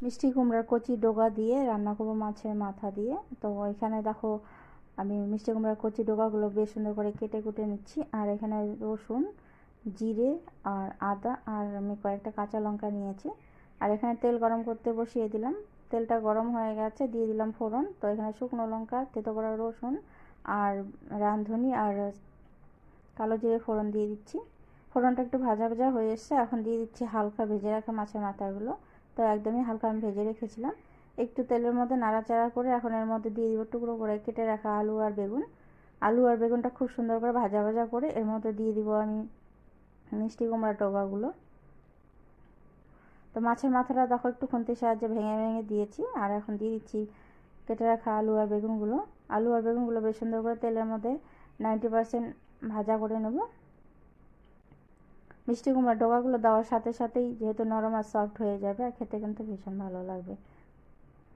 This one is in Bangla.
মিষ্টি কুমড়ার কচি ডগা দিয়ে রান্না করবো মাছের মাথা দিয়ে। তো এখানে দেখো আমি মিষ্টি কুমড়ার কচি ডগাগুলো বেশ সুন্দর করে কেটে কুটে নিচ্ছি। আর এখানে রসুন, জিরে আর আদা আর আমি কয়েকটা কাঁচা লঙ্কা নিয়েছি। আর এখানে তেল গরম করতে বসিয়ে দিলাম। তেলটা গরম হয়ে গেছে, দিয়ে দিলাম ফোড়ন। তো এখানে শুকনো লঙ্কা, থেতো করা রসুন আর রাঁধুনি আর কালো জিরে ফোড়ন দিয়ে দিচ্ছি। ফোড়নটা একটু ভাজা ভাজা হয়ে এসছে, এখন দিয়ে দিচ্ছি হালকা ভেজে রাখা মাছের মাথাগুলো। তো একদমই হালকা আমি ভেজে রেখেছিলাম। একটু তেলের মধ্যে নাড়াচাড়া করে এখন এর মধ্যে দিয়ে দিব টুকরো করে কেটে রাখা আলু আর বেগুন। আলু আর বেগুনটা খুব সুন্দর করে ভাজা ভাজা করে এর মধ্যে দিয়ে দিব আমি মিষ্টি কুমড়ার ডগাগুলো। তো মাছের মাথাটা দেখো একটু খুন্তির সাহায্যে ভেঙে ভেঙে দিয়েছি। আর এখন দিয়ে দিচ্ছি কেটে রাখা আলু আর বেগুনগুলো। আলু আর বেগুনগুলো বেশ সুন্দর করে তেলের মধ্যে 90% ভাজা করে নেব। মিষ্টি কুমড়ার ডগাগুলো দেওয়ার সাথে সাথেই যেহেতু নরম আর সফট হয়ে যাবে, আর খেতে কিন্তু ভীষণ ভালো লাগবে।